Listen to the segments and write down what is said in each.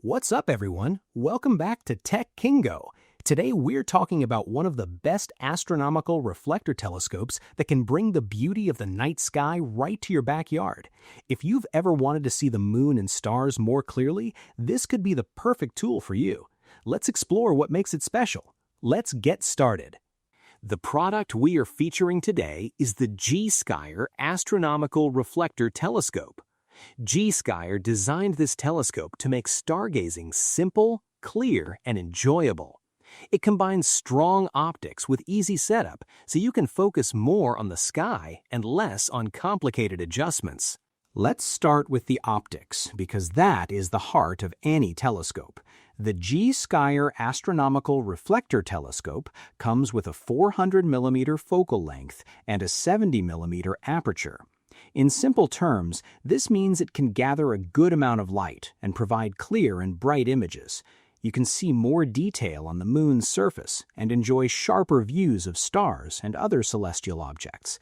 What's up, everyone? Welcome back to Tech Kingo. Today we're talking about one of the best astronomical reflector telescopes that can bring the beauty of the night sky right to your backyard. If you've ever wanted to see the moon and stars more clearly, this could be the perfect tool for you. Let's explore what makes it special. Let's get started. The product we are featuring today is the G-Skier Astronomical Reflector Telescope. G-Skier designed this telescope to make stargazing simple, clear, and enjoyable. It combines strong optics with easy setup, so you can focus more on the sky and less on complicated adjustments. Let's start with the optics, because that is the heart of any telescope. The G-Skier Astronomical Reflector Telescope comes with a 400mm focal length and a 70mm aperture. In simple terms, this means it can gather a good amount of light and provide clear and bright images. You can see more detail on the moon's surface and enjoy sharper views of stars and other celestial objects.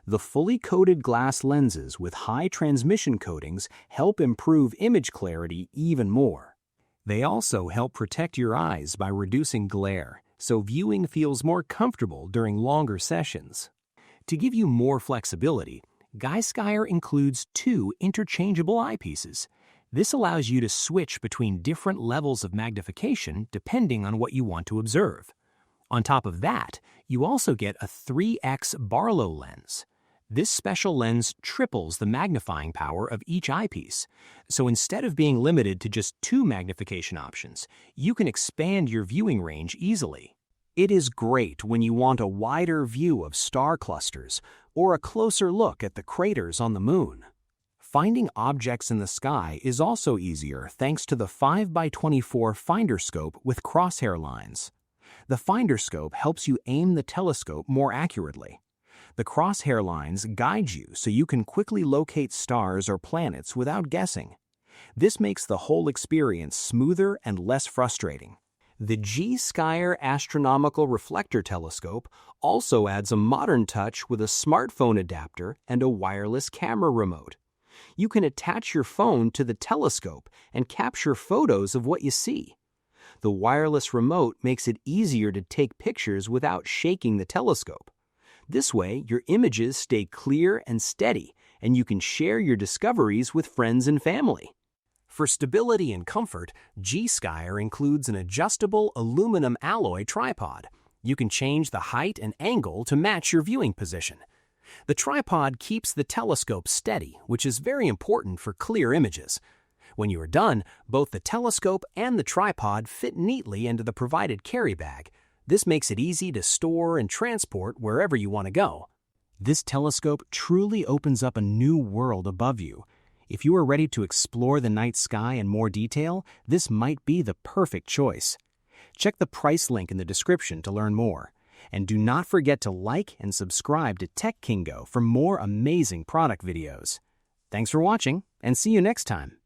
The fully coated glass lenses with high transmission coatings help improve image clarity even more. They also help protect your eyes by reducing glare, so viewing feels more comfortable during longer sessions. To give you more flexibility, G-Skier includes two interchangeable eyepieces. This allows you to switch between different levels of magnification depending on what you want to observe. On top of that, you also get a 3x Barlow lens. This special lens triples the magnifying power of each eyepiece. So instead of being limited to just two magnification options, you can expand your viewing range easily. It is great when you want a wider view of star clusters or a closer look at the craters on the moon. Finding objects in the sky is also easier thanks to the 5x24 finder scope with crosshair lines. The finder scope helps you aim the telescope more accurately. The crosshair lines guide you so you can quickly locate stars or planets without guessing. This makes the whole experience smoother and less frustrating. The G-Skier Astronomical Reflector Telescope also adds a modern touch with a smartphone adapter and a wireless camera remote. You can attach your phone to the telescope and capture photos of what you see. The wireless remote makes it easier to take pictures without shaking the telescope. This way, your images stay clear and steady, and you can share your discoveries with friends and family. For stability and comfort, G-Skier includes an adjustable aluminum alloy tripod. You can change the height and angle to match your viewing position. The tripod keeps the telescope steady, which is very important for clear images. When you are done, both the telescope and the tripod fit neatly into the provided carry bag. This makes it easy to store and transport wherever you want to go. This telescope truly opens up a new world above you. If you are ready to explore the night sky in more detail, this might be the perfect choice. Check the price link in the description to learn more. And do not forget to like and subscribe to Tech Kingo for more amazing product videos. Thanks for watching, and see you next time.